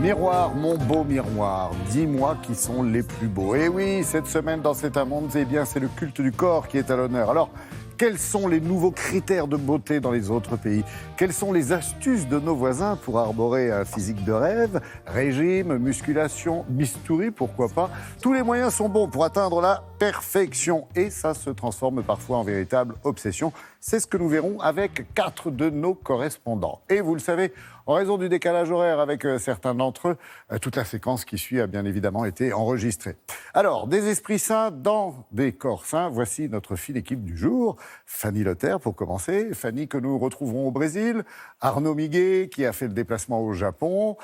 Miroir, mon beau miroir, dis-moi qui sont les plus beaux. Et oui, cette semaine dans C'est un monde, eh bien, c'est le culte du corps qui est à l'honneur. Alors, quels sont les nouveaux critères de beauté dans les autres pays? Quelles sont les astuces de nos voisins pour arborer un physique de rêve? Régime, musculation, bistouri, pourquoi pas? Tous les moyens sont bons pour atteindre la perfection. Et ça se transforme parfois en véritable obsession. C'est ce que nous verrons avec 4 de nos correspondants. Et vous le savez, en raison du décalage horaire avec certains d'entre eux, toute la séquence qui suit a bien évidemment été enregistrée. Alors, des esprits sains dans des corps sains, voici notre fine équipe du jour. Fanny Leter pour commencer, Fanny que nous retrouverons au Brésil, Arnaud Miguet qui a fait le déplacement au Japon,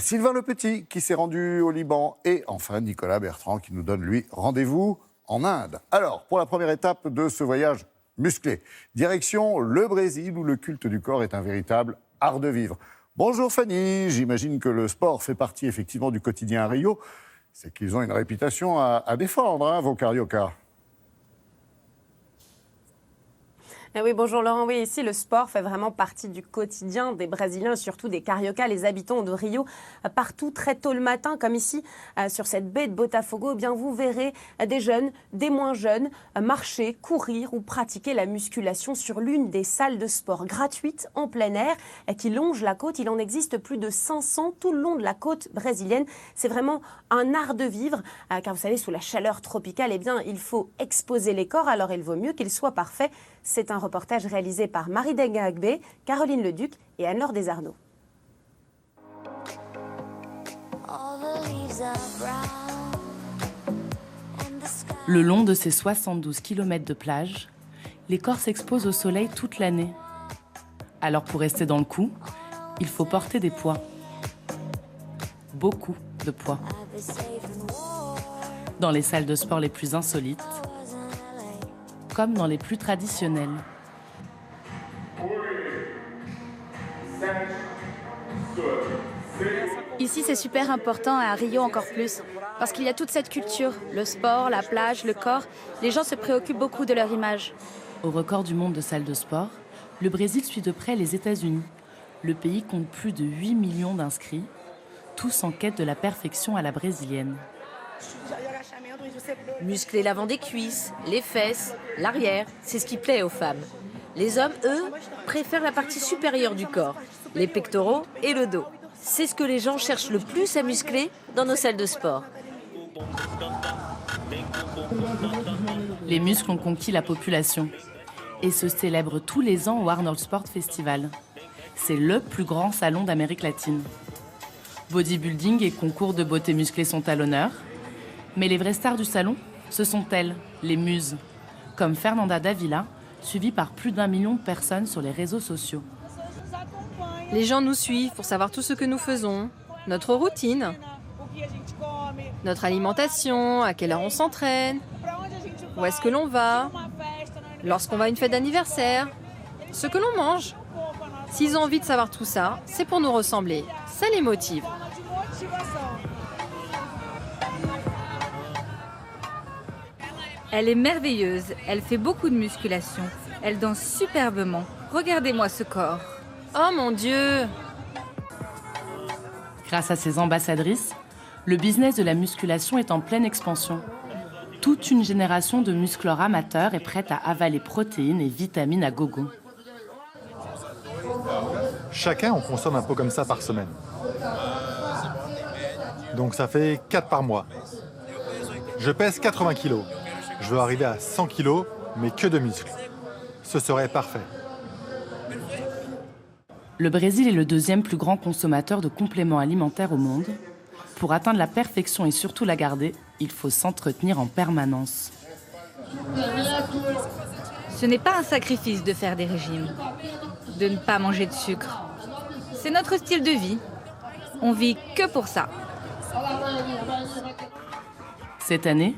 Sylvain Le Petit qui s'est rendu au Liban et enfin Nicolas Bertrand qui nous donne lui rendez-vous en Inde. Alors, pour la première étape de ce voyage musclé, direction le Brésil où le culte du corps est un véritable art de vivre. Bonjour Fanny, j'imagine que le sport fait partie effectivement du quotidien à Rio. C'est qu'ils ont une réputation à défendre, hein, vos cariocas. Oui, bonjour Laurent. Oui, ici, le sport fait vraiment partie du quotidien des Brésiliens, surtout des cariocas, les habitants de Rio, partout très tôt le matin, comme ici, sur cette baie de Botafogo. Eh bien, vous verrez des jeunes, des moins jeunes, marcher, courir ou pratiquer la musculation sur l'une des salles de sport gratuites en plein air qui longe la côte. Il en existe plus de 500 tout le long de la côte brésilienne. C'est vraiment un art de vivre, car vous savez, sous la chaleur tropicale, eh bien, il faut exposer les corps, alors il vaut mieux qu'ils soient parfaits. C'est un reportage réalisé par Marie Denga-Agbe, Caroline Leduc et Anne-Laure Desarnaud. Le long de ces 72 km de plage, les corps s'exposent au soleil toute l'année. Alors pour rester dans le coup, il faut porter des poids. Beaucoup de poids. Dans les salles de sport les plus insolites, comme dans les plus traditionnelles. Ici, c'est super important, et à Rio encore plus, parce qu'il y a toute cette culture, le sport, la plage, le corps. Les gens se préoccupent beaucoup de leur image. Au record du monde de salles de sport, le Brésil suit de près les États-Unis. Le pays compte plus de 8 millions d'inscrits, tous en quête de la perfection à la brésilienne. Muscler l'avant des cuisses, les fesses, l'arrière, c'est ce qui plaît aux femmes. Les hommes, eux, préfèrent la partie supérieure du corps, les pectoraux et le dos. C'est ce que les gens cherchent le plus à muscler dans nos salles de sport. Les muscles ont conquis la population et se célèbrent tous les ans au Arnold Sport Festival. C'est le plus grand salon d'Amérique latine. Bodybuilding et concours de beauté musclée sont à l'honneur. Mais les vraies stars du salon, ce sont elles, les muses, comme Fernanda Davila, suivie par plus d'1 million de personnes sur les réseaux sociaux. Les gens nous suivent pour savoir tout ce que nous faisons, notre routine, notre alimentation, à quelle heure on s'entraîne, où est-ce que l'on va, lorsqu'on va à une fête d'anniversaire, ce que l'on mange. S'ils ont envie de savoir tout ça, c'est pour nous ressembler. Ça les motive. Elle est merveilleuse, elle fait beaucoup de musculation, elle danse superbement. Regardez-moi ce corps. Oh mon Dieu! Grâce à ses ambassadrices, le business de la musculation est en pleine expansion. Toute une génération de muscleurs amateurs est prête à avaler protéines et vitamines à gogo. Chacun, on consomme un pot comme ça par semaine. Donc ça fait 4 par mois. Je pèse 80 kilos. Je veux arriver à 100 kilos, mais que de muscles. Ce serait parfait. Le Brésil est le deuxième plus grand consommateur de compléments alimentaires au monde. Pour atteindre la perfection et surtout la garder, il faut s'entretenir en permanence. Ce n'est pas un sacrifice de faire des régimes, de ne pas manger de sucre. C'est notre style de vie. On vit que pour ça. Cette année,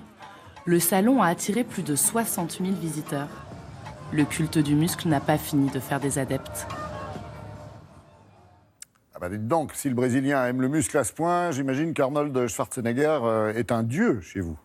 le salon a attiré plus de 60 000 visiteurs. Le culte du muscle n'a pas fini de faire des adeptes. Ah bah dites donc, si le Brésilien aime le muscle à ce point, j'imagine qu'Arnold Schwarzenegger est un dieu chez vous.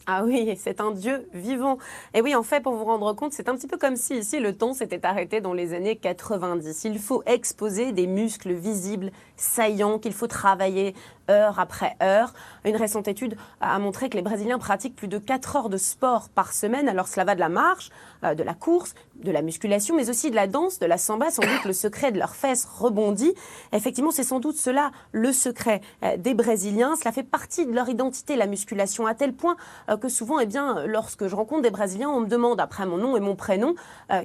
Ah oui, c'est un dieu vivant. Et oui, en fait, pour vous rendre compte, c'est un petit peu comme si ici le temps s'était arrêté dans les années 90. Il faut exposer des muscles visibles, saillants, qu'il faut travailler heure après heure. Une récente étude a montré que les Brésiliens pratiquent plus de 4 heures de sport par semaine. Alors cela va de la marche, de la course, de la musculation, mais aussi de la danse, de la samba. Sans doute le secret de leurs fesses rebondit. Effectivement, c'est sans doute cela le secret des Brésiliens. Cela fait partie de leur identité, la musculation, à tel point que souvent, eh bien, lorsque je rencontre des Brésiliens, on me demande après mon nom et mon prénom,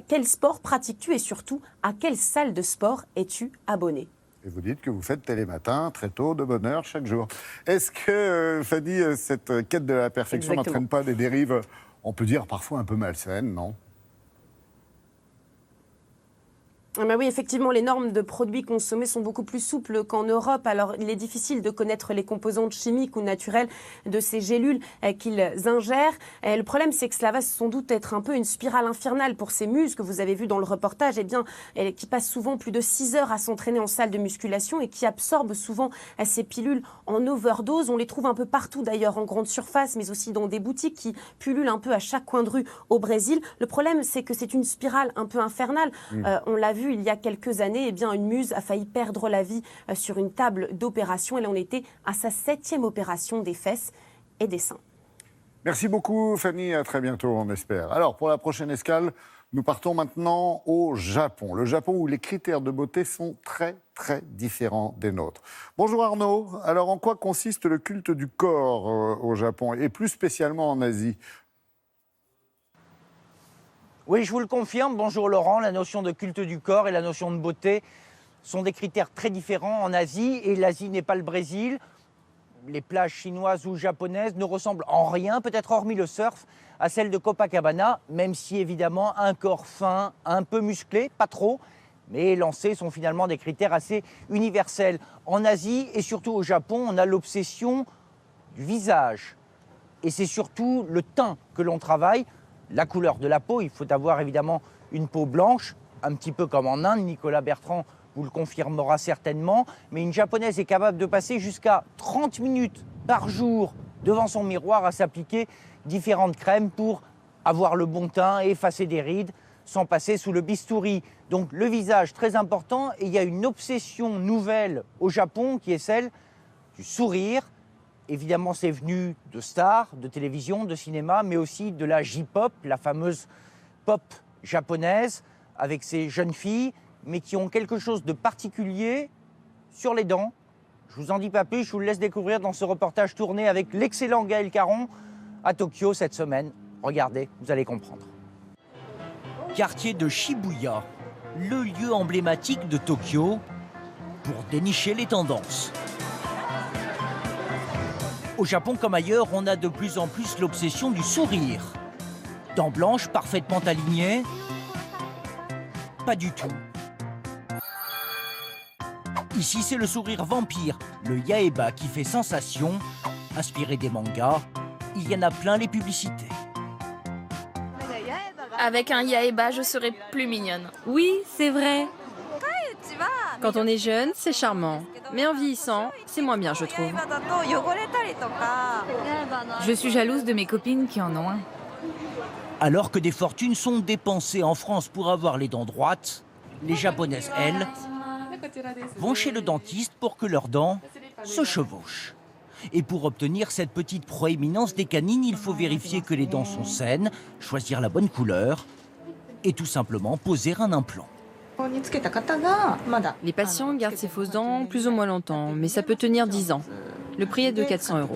quel sport pratiques-tu et surtout, à quelle salle de sport es-tu abonné? Et vous dites que vous faites télématin très tôt, de bonne heure, chaque jour. Est-ce que, Fanny, cette quête de la perfection n'entraîne pas des dérives, on peut dire parfois un peu malsaines, non ? Ben oui, effectivement, les normes de produits consommés sont beaucoup plus souples qu'en Europe. Alors, il est difficile de connaître les composantes chimiques ou naturelles de ces gélules qu'ils ingèrent. Et le problème, c'est que cela va sans doute être un peu une spirale infernale pour ces muses que vous avez vues dans le reportage, qui passent souvent plus de 6 heures à s'entraîner en salle de musculation et qui absorbent souvent ces pilules en overdose. On les trouve un peu partout d'ailleurs, en grande surface, mais aussi dans des boutiques qui pullulent un peu à chaque coin de rue au Brésil. Le problème, c'est que c'est une spirale un peu infernale. On l'a vu il y a quelques années, une muse a failli perdre la vie sur une table d'opération. Elle en était à sa 7e opération des fesses et des seins. Merci beaucoup, Fanny. À très bientôt, on espère. Alors, pour la prochaine escale, nous partons maintenant au Japon. Le Japon où les critères de beauté sont très, très différents des nôtres. Bonjour Arnaud. Alors, en quoi consiste le culte du corps au Japon et plus spécialement en Asie ? Oui, je vous le confirme. Bonjour Laurent. La notion de culte du corps et la notion de beauté sont des critères très différents en Asie. Et l'Asie n'est pas le Brésil. Les plages chinoises ou japonaises ne ressemblent en rien, peut-être hormis le surf, à celles de Copacabana, même si évidemment un corps fin, un peu musclé, pas trop, mais élancé sont finalement des critères assez universels. En Asie et surtout au Japon, on a l'obsession du visage. Et c'est surtout le teint que l'on travaille. La couleur de la peau, il faut avoir évidemment une peau blanche, un petit peu comme en Inde, Nicolas Bertrand vous le confirmera certainement, mais une japonaise est capable de passer jusqu'à 30 minutes par jour devant son miroir à s'appliquer différentes crèmes pour avoir le bon teint et effacer des rides sans passer sous le bistouri. Donc le visage, très important, et il y a une obsession nouvelle au Japon qui est celle du sourire. Évidemment, c'est venu de stars, de télévision, de cinéma, mais aussi de la J-pop, la fameuse pop japonaise, avec ces jeunes filles, mais qui ont quelque chose de particulier sur les dents. Je vous en dis pas plus, je vous le laisse découvrir dans ce reportage tourné avec l'excellent Gaël Caron à Tokyo cette semaine. Regardez, vous allez comprendre. Quartier de Shibuya, le lieu emblématique de Tokyo pour dénicher les tendances. Au Japon comme ailleurs, on a de plus en plus l'obsession du sourire. Dents blanches parfaitement alignées ? Pas du tout. Ici, c'est le sourire vampire, le yaeba qui fait sensation. Inspiré des mangas, il y en a plein les publicités. Avec un yaeba, je serai plus mignonne. Oui, c'est vrai. Quand on est jeune, c'est charmant. Mais en vieillissant, c'est moins bien, je trouve. Je suis jalouse de mes copines qui en ont un. Alors que des fortunes sont dépensées en France pour avoir les dents droites, les Japonaises, elles, vont chez le dentiste pour que leurs dents se chevauchent. Et pour obtenir cette petite proéminence des canines, il faut vérifier que les dents sont saines, choisir la bonne couleur et tout simplement poser un implant. Les patients gardent ces fausses dents plus ou moins longtemps, mais ça peut tenir 10 ans. Le prix est de 400 €.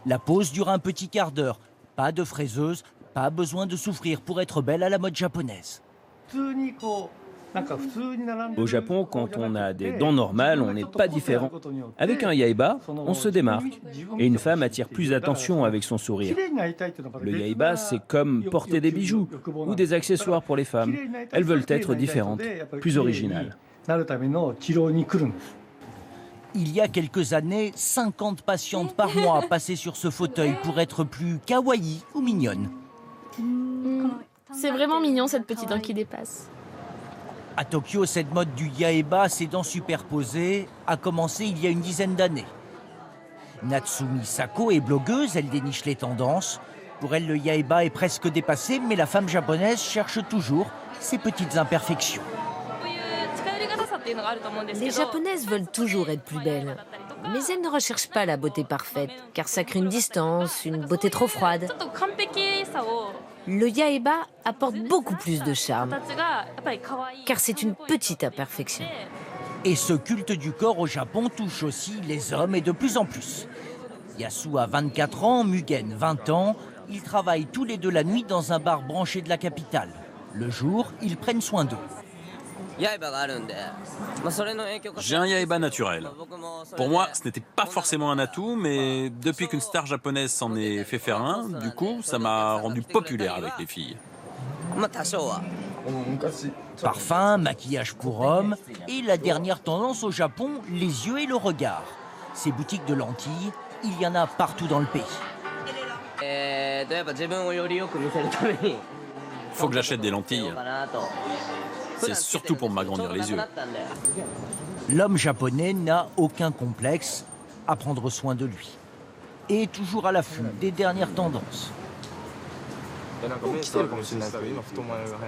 La pose dure un petit quart d'heure. Pas de fraiseuse, pas besoin de souffrir pour être belle à la mode japonaise. Au Japon, quand on a des dents normales, on n'est pas différent. Avec un yaeba, on se démarque. Et une femme attire plus d'attention avec son sourire. Le yaeba, c'est comme porter des bijoux ou des accessoires pour les femmes. Elles veulent être différentes, plus originales. Il y a quelques années, 50 patientes par mois passaient sur ce fauteuil pour être plus kawaii ou mignonne. C'est vraiment mignon cette petite dent qui dépasse. À Tokyo, cette mode du yaeba, ces dents superposées, a commencé il y a une dizaine d'années. Natsumi Sako est blogueuse, elle déniche les tendances. Pour elle, le yaeba est presque dépassé, mais la femme japonaise cherche toujours ses petites imperfections. Les japonaises veulent toujours être plus belles. Mais elles ne recherchent pas la beauté parfaite, car ça crée une distance, une beauté trop froide. Le yaeba apporte beaucoup plus de charme, car c'est une petite imperfection. Et ce culte du corps au Japon touche aussi les hommes et de plus en plus. Yasu a 24 ans, Mugen 20 ans. Ils travaillent tous les deux la nuit dans un bar branché de la capitale. Le jour, ils prennent soin d'eux. J'ai un yaeba naturel. Pour moi, ce n'était pas forcément un atout, mais depuis qu'une star japonaise s'en est fait faire un, du coup, ça m'a rendu populaire avec les filles. Parfum, maquillage pour hommes et la dernière tendance au Japon, les yeux et le regard. Ces boutiques de lentilles, il y en a partout dans le pays. Faut que j'achète des lentilles. C'est surtout pour m'agrandir les yeux. L'homme japonais n'a aucun complexe à prendre soin de lui. Et toujours à l'affût des dernières tendances.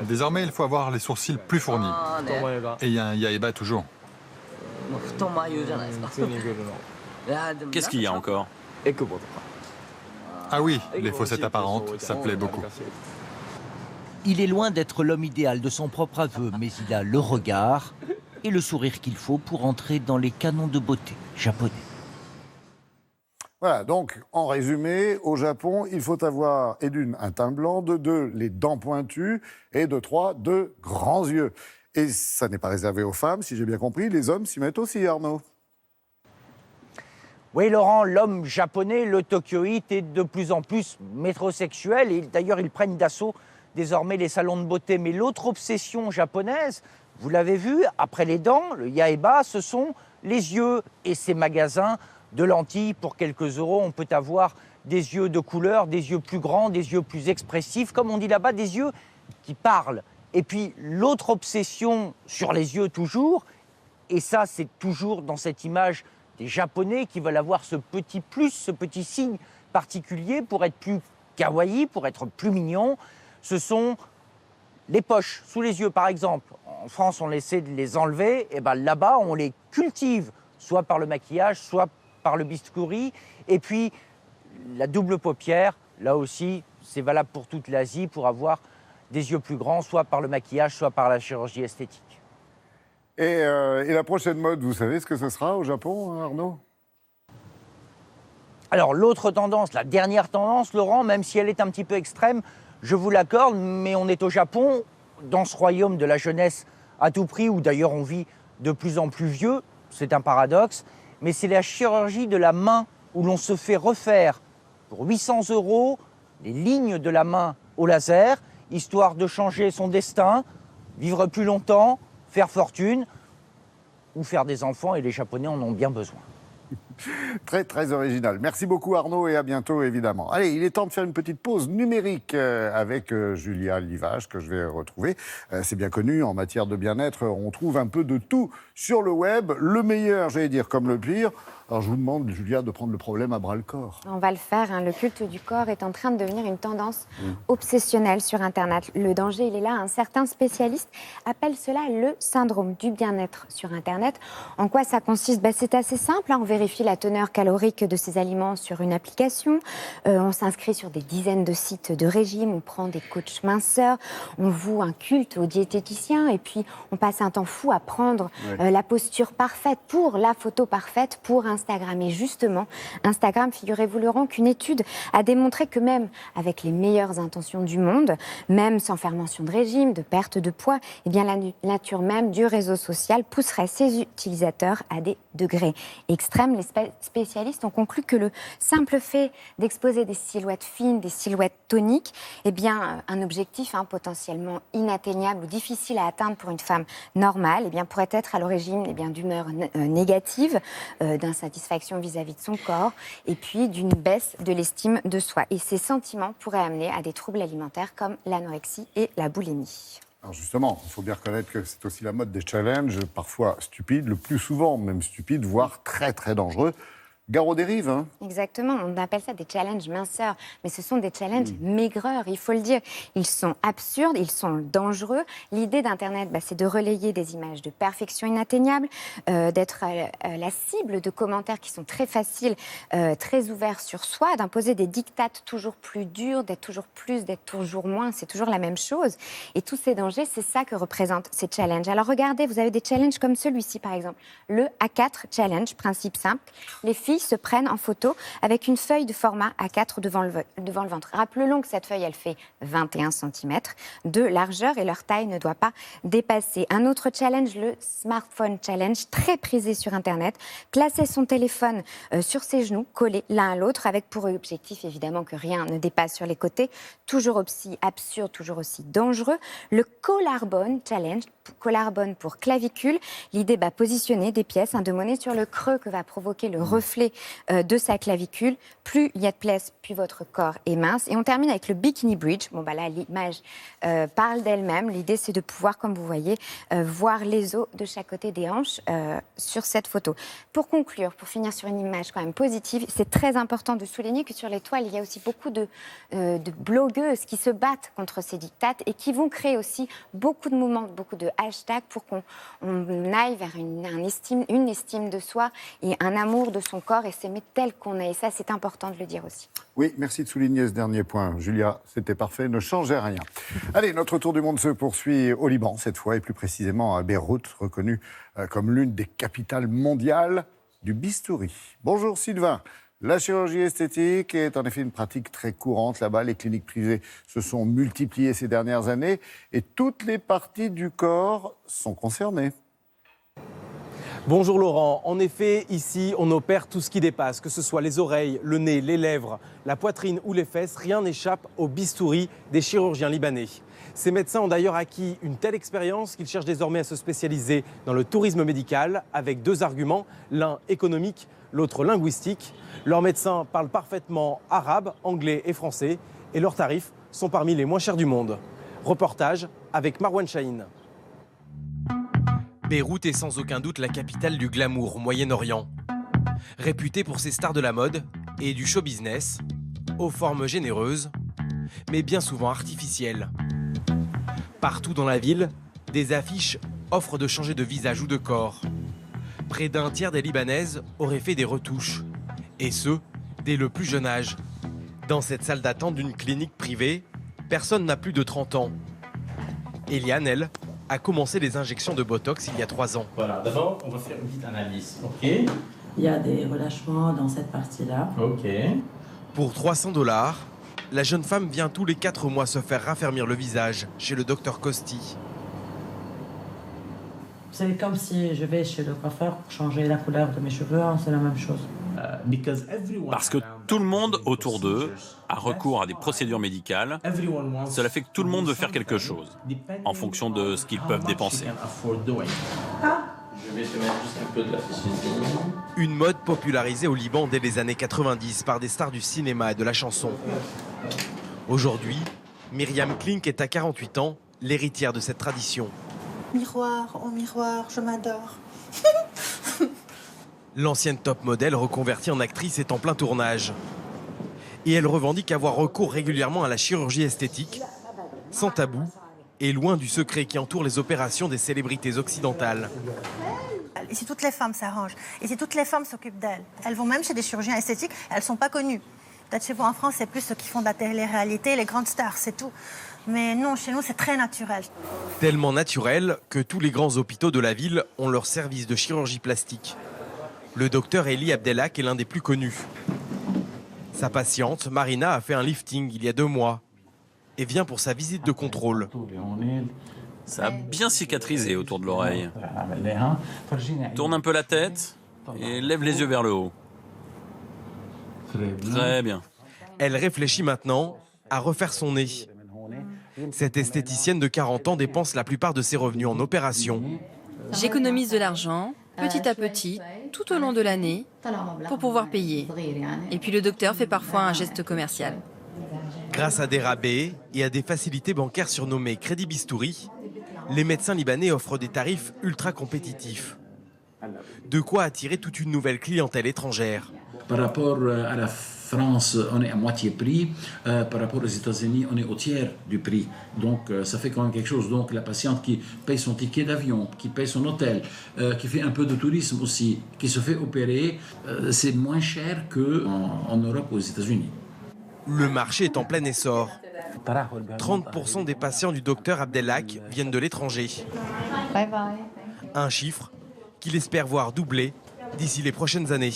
Désormais, il faut avoir les sourcils plus fournis. Et il y a un yaeba toujours. Qu'est-ce qu'il y a encore? Ah oui, les faussettes apparentes, ça plaît beaucoup. Il est loin d'être l'homme idéal de son propre aveu, mais il a le regard et le sourire qu'il faut pour entrer dans les canons de beauté japonais. Voilà, donc en résumé, au Japon, il faut avoir, et d'une, un teint blanc, de deux, les dents pointues, et de trois, de grands yeux. Et ça n'est pas réservé aux femmes, si j'ai bien compris, les hommes s'y mettent aussi, Arnaud. Oui, Laurent, l'homme japonais, le tokyoïte, est de plus en plus métrosexuel. Et d'ailleurs, ils prennent d'assaut désormais les salons de beauté. Mais l'autre obsession japonaise, vous l'avez vu, après les dents, le yaeba, ce sont les yeux. Et ces magasins de lentilles, pour quelques euros, on peut avoir des yeux de couleur, des yeux plus grands, des yeux plus expressifs, comme on dit là-bas, des yeux qui parlent. Et puis l'autre obsession sur les yeux toujours, et ça c'est toujours dans cette image des Japonais qui veulent avoir ce petit plus, ce petit signe particulier pour être plus kawaii, pour être plus mignon, ce sont les poches sous les yeux par exemple. En France on essaie de les enlever, et ben là-bas on les cultive, soit par le maquillage, soit par le bistouri. Et puis la double paupière, là aussi c'est valable pour toute l'Asie, pour avoir des yeux plus grands, soit par le maquillage, soit par la chirurgie esthétique. Et la prochaine mode, vous savez ce que ce sera au Japon, Arnaud? Alors l'autre tendance, la dernière tendance, Laurent, même si elle est un petit peu extrême, je vous l'accorde, mais on est au Japon, dans ce royaume de la jeunesse à tout prix, où d'ailleurs on vit de plus en plus vieux, c'est un paradoxe, mais c'est la chirurgie de la main, où l'on se fait refaire pour 800 € les lignes de la main au laser, histoire de changer son destin, vivre plus longtemps, faire fortune ou faire des enfants, et les Japonais en ont bien besoin. Très, très original. Merci beaucoup Arnaud et à bientôt évidemment. Allez, il est temps de faire une petite pause numérique avec Julia Livage que je vais retrouver. C'est bien connu, en matière de bien-être, on trouve un peu de tout sur le web. Le meilleur, j'allais dire, comme le pire. Alors je vous demande, Julia, de prendre le problème à bras-le-corps. On va le faire, hein. Le culte du corps est en train de devenir une tendance obsessionnelle sur Internet. Le danger, il est là. Un certain spécialiste appelle cela le syndrome du bien-être sur Internet. En quoi ça consiste? C'est assez simple, hein. On vérifie la teneur calorique de ses aliments sur une application. On s'inscrit sur des dizaines de sites de régime. On prend des coachs minceurs. On voue un culte aux diététiciens. Et puis, on passe un temps fou à prendre la posture parfaite pour la photo parfaite pour Instagram. Et justement, Instagram, figurez-vous Laurent, qu'une étude a démontré que même avec les meilleures intentions du monde, même sans faire mention de régime, de perte de poids, eh bien la nature même du réseau social pousserait ses utilisateurs à des degrés extrêmes. Les spécialistes ont conclu que le simple fait d'exposer des silhouettes fines, des silhouettes toniques, eh bien un objectif potentiellement inatteignable ou difficile à atteindre pour une femme normale, eh bien pourrait être à l'origine d'humeur négative, d'insatisfaction vis-à-vis de son corps et puis d'une baisse de l'estime de soi. Et ces sentiments pourraient amener à des troubles alimentaires comme l'anorexie et la boulimie. Alors justement, il faut bien reconnaître que c'est aussi la mode des challenges, parfois stupides, le plus souvent même stupides, voire très très dangereux. Gare aux dérives, hein. Exactement, on appelle ça des challenges minceurs, mais ce sont des challenges maigreurs, il faut le dire. Ils sont absurdes, ils sont dangereux. L'idée d'Internet, c'est de relayer des images de perfection inatteignable, d'être la cible de commentaires qui sont très faciles, très ouverts sur soi, d'imposer des dictates toujours plus durs, d'être toujours plus, d'être toujours moins, c'est toujours la même chose. Et tous ces dangers, c'est ça que représentent ces challenges. Alors regardez, vous avez des challenges comme celui-ci par exemple, le A4 Challenge, principe simple. Les filles se prennent en photo avec une feuille de format A4 devant le ventre. Rappelons que cette feuille, elle fait 21 cm de largeur et leur taille ne doit pas dépasser. Un autre challenge, le Smartphone Challenge, très prisé sur Internet. Placer son téléphone sur ses genoux, collés l'un à l'autre, avec pour objectif évidemment que rien ne dépasse sur les côtés. Toujours aussi absurde, toujours aussi dangereux. Le Collarbone Challenge, collarbone pour clavicule. L'idée, positionner des pièces de monnaie sur le creux que va provoquer le reflet de sa clavicule. Plus il y a de place, plus votre corps est mince. Et on termine avec le Bikini Bridge. Là, l'image parle d'elle-même. L'idée, c'est de pouvoir, comme vous voyez, voir les os de chaque côté des hanches sur cette photo. Pour conclure, pour finir sur une image quand même positive, c'est très important de souligner que sur les toiles, il y a aussi beaucoup de blogueuses qui se battent contre ces dictates et qui vont créer aussi beaucoup de mouvements, beaucoup de hashtags pour qu'on aille vers une estime de soi et un amour de son corps et s'aimer tel qu'on est. Et ça, c'est important de le dire aussi. Oui, merci de souligner ce dernier point. Julia, c'était parfait, ne changez rien. Allez, notre tour du monde se poursuit au Liban, cette fois, et plus précisément à Beyrouth, reconnue comme l'une des capitales mondiales du bistouri. Bonjour Sylvain. La chirurgie esthétique est en effet une pratique très courante là-bas. Les cliniques privées se sont multipliées ces dernières années et toutes les parties du corps sont concernées. Bonjour Laurent, en effet, ici, on opère tout ce qui dépasse, que ce soit les oreilles, le nez, les lèvres, la poitrine ou les fesses, rien n'échappe au bistouri des chirurgiens libanais. Ces médecins ont d'ailleurs acquis une telle expérience qu'ils cherchent désormais à se spécialiser dans le tourisme médical avec deux arguments, l'un économique, l'autre linguistique. Leurs médecins parlent parfaitement arabe, anglais et français et leurs tarifs sont parmi les moins chers du monde. Reportage avec Marwan Chahine. Beyrouth est sans aucun doute la capitale du glamour au Moyen-Orient. Réputée pour ses stars de la mode et du show business, aux formes généreuses, mais bien souvent artificielles. Partout dans la ville, des affiches offrent de changer de visage ou de corps. Près d'un tiers des Libanaises auraient fait des retouches, et ce, dès le plus jeune âge. Dans cette salle d'attente d'une clinique privée, personne n'a plus de 30 ans. Eliane, elle, a commencé les injections de Botox il y a 3 ans. Voilà, d'abord, on va faire une petite analyse. OK. Il y a des relâchements dans cette partie-là. OK. Pour $300, la jeune femme vient tous les 4 mois se faire raffermir le visage chez le docteur Costi. C'est comme si je vais chez le coiffeur pour changer la couleur de mes cheveux, c'est la même chose. Parce que tout le monde autour d'eux a recours à des procédures médicales. Cela fait que tout le monde veut faire quelque chose, en fonction de ce qu'ils peuvent dépenser. Je vais te mettre juste un peu de la piscine. Une mode popularisée au Liban dès les années 90 par des stars du cinéma et de la chanson. Aujourd'hui, Myriam Klink est à 48 ans, l'héritière de cette tradition. Miroir, oh miroir, je m'adore. L'ancienne top modèle reconvertie en actrice est en plein tournage. Et elle revendique avoir recours régulièrement à la chirurgie esthétique, sans tabou et loin du secret qui entoure les opérations des célébrités occidentales. Et si toutes les femmes s'arrangent, et si toutes les femmes s'occupent d'elles, elles vont même chez des chirurgiens esthétiques, elles ne sont pas connues. Peut-être chez vous en France, c'est plus ceux qui font de la télé-réalité, les grandes stars, c'est tout. Mais non, chez nous, c'est très naturel. Tellement naturel que tous les grands hôpitaux de la ville ont leur service de chirurgie plastique. Le docteur Eli Abdelhak est l'un des plus connus. Sa patiente, Marina, a fait un lifting il y a 2 mois et vient pour sa visite de contrôle. Ça a bien cicatrisé autour de l'oreille. Tourne un peu la tête et lève les yeux vers le haut. Très bien. Elle réfléchit maintenant à refaire son nez. Cette esthéticienne de 40 ans dépense la plupart de ses revenus en opérations. J'économise de l'argent, petit à petit, tout au long de l'année, pour pouvoir payer. Et puis le docteur fait parfois un geste commercial. Grâce à des rabais et à des facilités bancaires surnommées Crédit Bistouri, les médecins libanais offrent des tarifs ultra compétitifs. De quoi attirer toute une nouvelle clientèle étrangère. Par rapport à la France, on est à moitié prix. Par rapport aux États-Unis, on est au tiers du prix. Donc, ça fait quand même quelque chose. Donc, la patiente qui paye son ticket d'avion, qui paye son hôtel, qui fait un peu de tourisme aussi, qui se fait opérer, c'est moins cher qu'en Europe ou aux États-Unis. Le marché est en plein essor. 30% des patients du docteur Abdelhak viennent de l'étranger. Bye bye. Un chiffre qu'il espère voir doubler d'ici les prochaines années.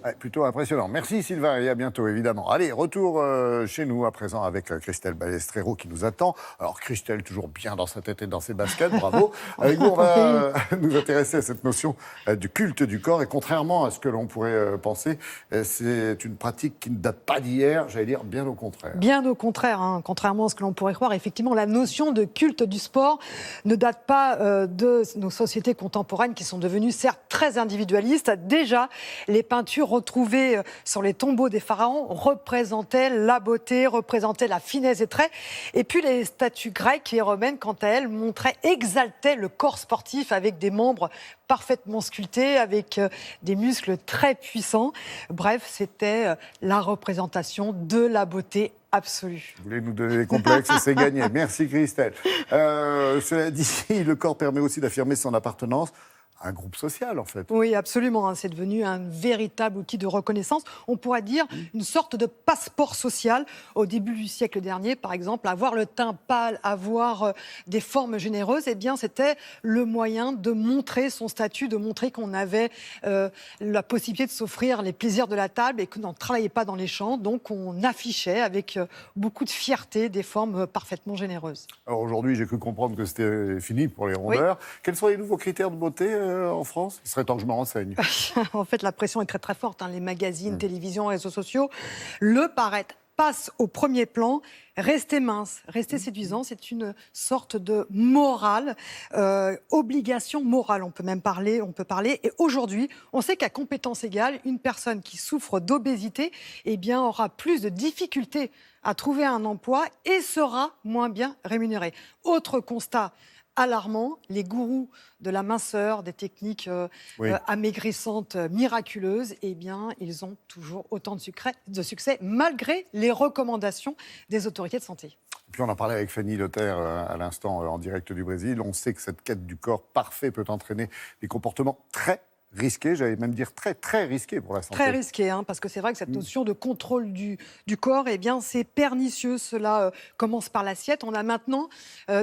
Ouais, plutôt impressionnant. Merci Sylvain et à bientôt évidemment. Allez, retour chez nous à présent avec Christelle Balestrero qui nous attend. Alors Christelle, toujours bien dans sa tête et dans ses baskets, bravo. Avec nous, on va nous intéresser à cette notion du culte du corps et contrairement à ce que l'on pourrait penser, c'est une pratique qui ne date pas d'hier, j'allais dire bien au contraire. Bien au contraire, hein. Contrairement à ce que l'on pourrait croire, effectivement, la notion de culte du sport ne date pas de nos sociétés contemporaines qui sont devenues certes très individualistes. Déjà, les peintures retrouvées sur les tombeaux des pharaons représentaient la beauté, représentaient la finesse des traits. Et puis les statues grecques et romaines, quant à elles, exaltaient le corps sportif avec des membres parfaitement sculptés, avec des muscles très puissants. Bref, c'était la représentation de la beauté absolue. Vous voulez nous donner des complexes et c'est gagné. Merci Christelle. Cela dit, le corps permet aussi d'affirmer son appartenance à un groupe social, en fait. Oui, absolument. C'est devenu un véritable outil de reconnaissance. On pourrait dire une sorte de passeport social. Au début du siècle dernier, par exemple, avoir le teint pâle, avoir des formes généreuses, eh bien, c'était le moyen de montrer son statut, de montrer qu'on avait la possibilité de s'offrir les plaisirs de la table et qu'on n'en travaillait pas dans les champs. Donc, on affichait avec beaucoup de fierté des formes parfaitement généreuses. Alors aujourd'hui, j'ai cru comprendre que c'était fini pour les rondeurs. Oui. Quels sont les nouveaux critères de beauté en France? Il serait temps que je me renseigne. En fait, la pression est très très forte. Les magazines, télévision, réseaux sociaux. Le paraître passe au premier plan. Rester mince, rester séduisant, c'est une sorte de morale, obligation morale, on peut parler. Et aujourd'hui, on sait qu'à compétence égale, une personne qui souffre d'obésité aura plus de difficultés à trouver un emploi et sera moins bien rémunérée. Autre constat alarmant, les gourous de la minceur, des techniques amaigrissantes miraculeuses, ils ont toujours autant de succès malgré les recommandations des autorités de santé. Et puis on en parlait avec Fanny Lothaire à l'instant en direct du Brésil. On sait que cette quête du corps parfait peut entraîner des comportements très risqué, j'allais même dire très, très risqué pour la santé. Très risqué, parce que c'est vrai que cette notion de contrôle du corps, c'est pernicieux. Cela commence par l'assiette. On a maintenant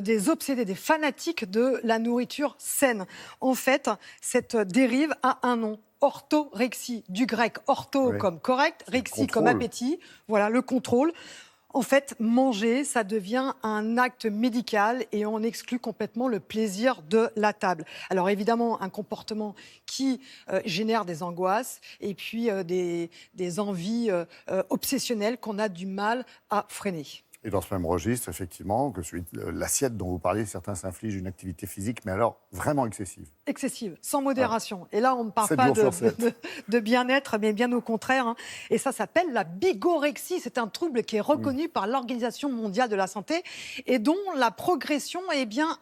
des obsédés, des fanatiques de la nourriture saine. En fait, cette dérive a un nom. Orthorexie, du grec ortho comme correct, rexie comme appétit. Voilà, le contrôle. En fait, manger, ça devient un acte médical et on exclut complètement le plaisir de la table. Alors évidemment, un comportement qui génère des angoisses et puis des envies obsessionnelles qu'on a du mal à freiner. Et dans ce même registre, effectivement, que celui de l'assiette dont vous parliez, certains s'infligent une activité physique, mais alors vraiment excessive. Excessive, sans modération. Et là, on ne parle pas de bien-être, mais bien au contraire. Et ça s'appelle la bigorexie. C'est un trouble qui est reconnu par l'Organisation mondiale de la santé et dont la progression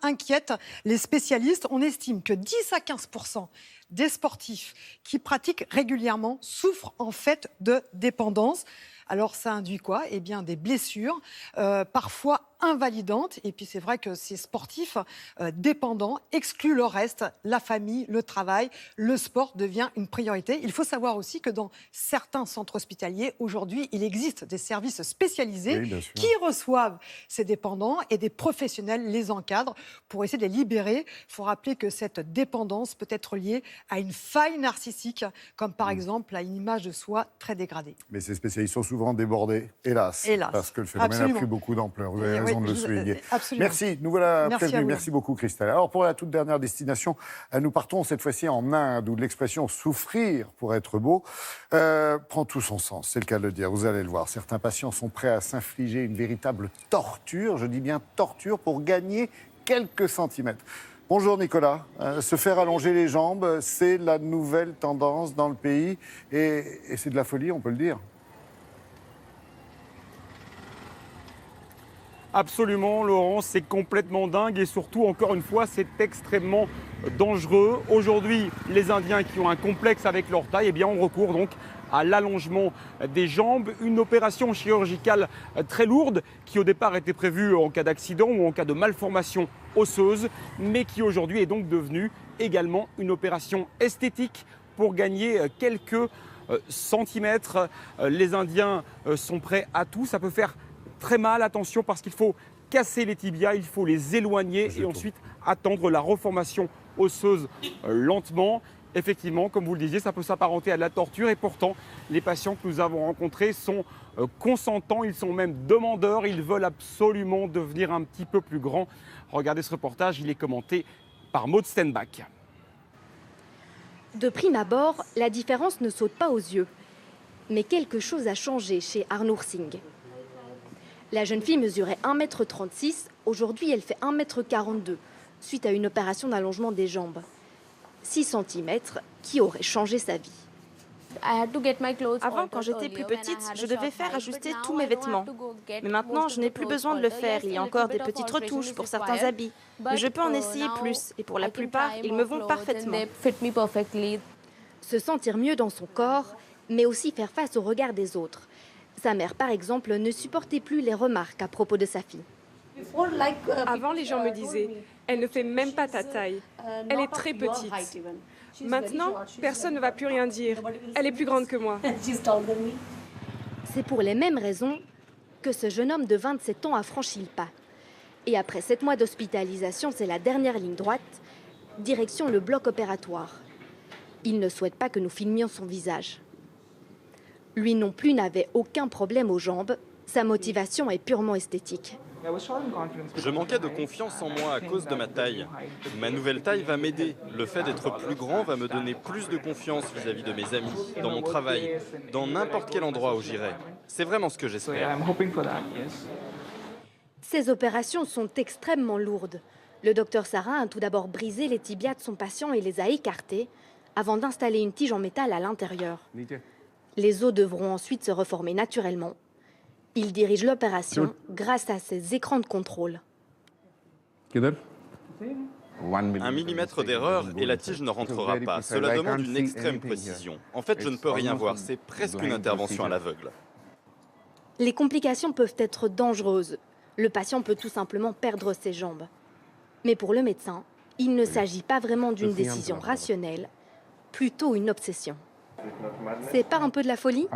inquiète les spécialistes. On estime que 10 à 15% des sportifs qui pratiquent régulièrement souffrent en fait de dépendance. Alors, ça induit quoi ? Des blessures, parfois invalidantes. Et puis, c'est vrai que ces sportifs dépendants excluent le reste, la famille, le travail. Le sport devient une priorité. Il faut savoir aussi que dans certains centres hospitaliers, aujourd'hui, il existe des services spécialisés qui reçoivent ces dépendants et des professionnels les encadrent pour essayer de les libérer. Il faut rappeler que cette dépendance peut être liée à une faille narcissique, comme par exemple à une image de soi très dégradée. Mais ces spécialistes sont souvent débordés, hélas, parce que le phénomène a pris beaucoup d'ampleur. Vous avez raison de le souligner. Merci, nous voilà prévenus. Merci beaucoup, Christelle. Alors, pour la toute dernière destination, nous partons cette fois-ci en Inde, où l'expression « souffrir pour être beau » prend tout son sens, c'est le cas de le dire. Vous allez le voir, certains patients sont prêts à s'infliger une véritable torture, je dis bien torture, pour gagner quelques centimètres. Bonjour Nicolas, se faire allonger les jambes, c'est la nouvelle tendance dans le pays et c'est de la folie, on peut le dire. Absolument, Laurent, c'est complètement dingue et surtout, encore une fois, c'est extrêmement dangereux. Aujourd'hui, les Indiens qui ont un complexe avec leur taille, eh bien, on recourt donc à l'allongement des jambes, une opération chirurgicale très lourde qui au départ était prévue en cas d'accident ou en cas de malformation osseuse, mais qui aujourd'hui est donc devenue également une opération esthétique pour gagner quelques centimètres. Les Indiens sont prêts à tout, ça peut faire très mal, attention, parce qu'il faut casser les tibias, il faut les éloigner et ensuite attendre la reformation osseuse lentement. Effectivement, comme vous le disiez, ça peut s'apparenter à de la torture et pourtant, les patients que nous avons rencontrés sont consentants, ils sont même demandeurs, ils veulent absolument devenir un petit peu plus grands. Regardez ce reportage, il est commenté par Maud Stenbach. De prime abord, la différence ne saute pas aux yeux. Mais quelque chose a changé chez Arnour Singh. La jeune fille mesurait 1,36 m, aujourd'hui elle fait 1,42 m, suite à une opération d'allongement des jambes. 6 cm qui aurait changé sa vie. Avant, quand j'étais plus petite, je devais faire ajuster tous mes vêtements. Mais maintenant, je n'ai plus besoin de le faire. Il y a encore des petites retouches pour certains habits. Mais je peux en essayer plus. Et pour la plupart, ils me vont parfaitement. Se sentir mieux dans son corps, mais aussi faire face au regard des autres. Sa mère, par exemple, ne supportait plus les remarques à propos de sa fille. Avant, les gens me disaient « Elle ne fait même pas ta taille. Elle est très petite. » Maintenant, personne ne va plus rien dire. Elle est plus grande que moi. C'est pour les mêmes raisons que ce jeune homme de 27 ans a franchi le pas. Et après 7 mois d'hospitalisation, c'est la dernière ligne droite, direction le bloc opératoire. Il ne souhaite pas que nous filmions son visage. Lui non plus n'avait aucun problème aux jambes. Sa motivation est purement esthétique. Je manquais de confiance en moi à cause de ma taille. Ma nouvelle taille va m'aider. Le fait d'être plus grand va me donner plus de confiance vis-à-vis de mes amis, dans mon travail, dans n'importe quel endroit où j'irai. C'est vraiment ce que j'espère. Ces opérations sont extrêmement lourdes. Le docteur Sarah a tout d'abord brisé les tibias de son patient et les a écartés avant d'installer une tige en métal à l'intérieur. Les os devront ensuite se reformer naturellement. Il dirige l'opération grâce à ses écrans de contrôle. 1 millimètre d'erreur et la tige ne rentrera pas. Cela demande une extrême précision. En fait, je ne peux rien voir. C'est presque une intervention à l'aveugle. Les complications peuvent être dangereuses. Le patient peut tout simplement perdre ses jambes. Mais pour le médecin, il ne s'agit pas vraiment d'une décision rationnelle, plutôt une obsession. C'est pas un peu de la folie ?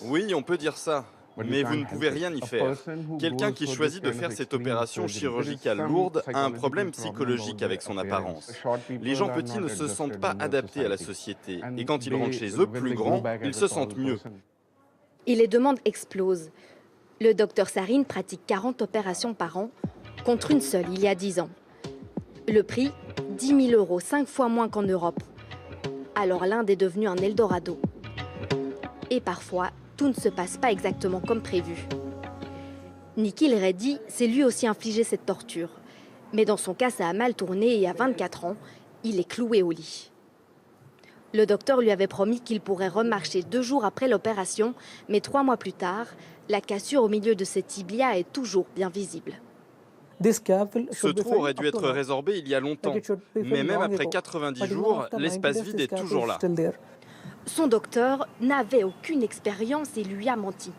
Oui, on peut dire ça. Mais vous ne pouvez rien y faire. Quelqu'un qui choisit de faire cette opération chirurgicale lourde a un problème psychologique avec son apparence. Les gens petits ne se sentent pas adaptés à la société. Et quand ils rentrent chez eux plus grands, ils se sentent mieux. Et les demandes explosent. Le docteur Sarine pratique 40 opérations par an, contre une seule il y a 10 ans. Le prix, 10 000 €, 5 fois moins qu'en Europe. Alors l'Inde est devenue un Eldorado. Et parfois, tout ne se passe pas exactement comme prévu. Nikhil Reddy s'est lui aussi infligé cette torture. Mais dans son cas, ça a mal tourné et à 24 ans, il est cloué au lit. Le docteur lui avait promis qu'il pourrait remarcher 2 jours après l'opération, mais 3 mois plus tard, la cassure au milieu de ses tibias est toujours bien visible. Ce trou aurait dû être résorbé il y a longtemps. Mais même après 90 jours, l'espace vide est toujours là. Son docteur n'avait aucune expérience et lui a menti.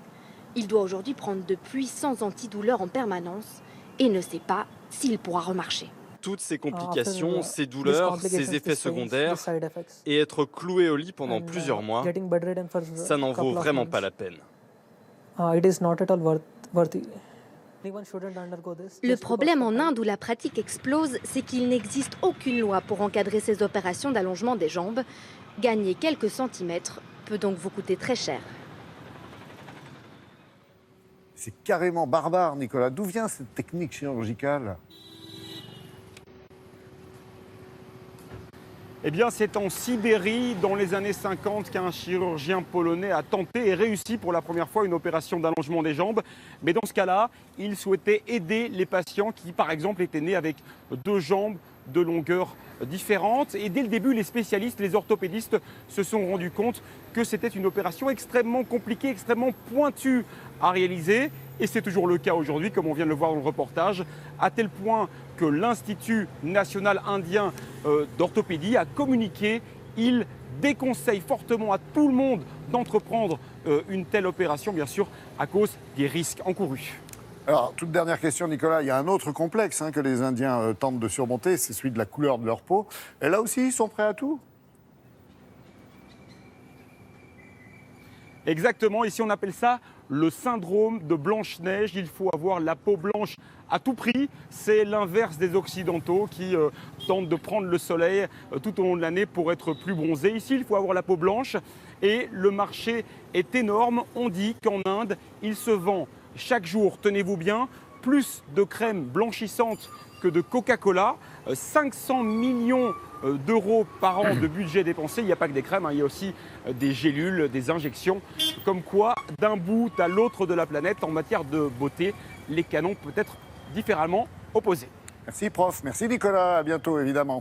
Il doit aujourd'hui prendre de puissants antidouleurs en permanence et ne sait pas s'il pourra remarcher. Toutes ces complications, ces douleurs, ces effets secondaires, et être cloué au lit pendant plusieurs mois, ça n'en vaut vraiment pas la peine. Le problème en Inde où la pratique explose, c'est qu'il n'existe aucune loi pour encadrer ces opérations d'allongement des jambes. Gagner quelques centimètres peut donc vous coûter très cher. C'est carrément barbare, Nicolas. D'où vient cette technique chirurgicale ? Eh bien, c'est en Sibérie, dans les années 50, qu'un chirurgien polonais a tenté et réussi pour la première fois une opération d'allongement des jambes. Mais dans ce cas-là, il souhaitait aider les patients qui, par exemple, étaient nés avec 2 jambes de longueur différentes. Et dès le début, les spécialistes, les orthopédistes se sont rendus compte que c'était une opération extrêmement compliquée, extrêmement pointue à réaliser. Et c'est toujours le cas aujourd'hui, comme on vient de le voir dans le reportage, à tel point que l'Institut national indien d'orthopédie a communiqué. Il déconseille fortement à tout le monde d'entreprendre une telle opération, bien sûr, à cause des risques encourus. Alors, toute dernière question, Nicolas. Il y a un autre complexe que les Indiens tentent de surmonter, c'est celui de la couleur de leur peau. Et là aussi, ils sont prêts à tout? Exactement, ici on appelle ça le syndrome de Blanche-Neige. Il faut avoir la peau blanche à tout prix. C'est l'inverse des Occidentaux qui tentent de prendre le soleil tout au long de l'année pour être plus bronzés. Ici, il faut avoir la peau blanche et le marché est énorme. On dit qu'en Inde, il se vend chaque jour, tenez-vous bien, plus de crème blanchissante que de Coca-Cola. 500 millions d'euros par an de budget dépensé. Il n'y a pas que des crèmes, il y a aussi des gélules, des injections. Comme quoi, d'un bout à l'autre de la planète, en matière de beauté, les canons peuvent être différemment opposés. Merci prof, merci Nicolas, à bientôt évidemment.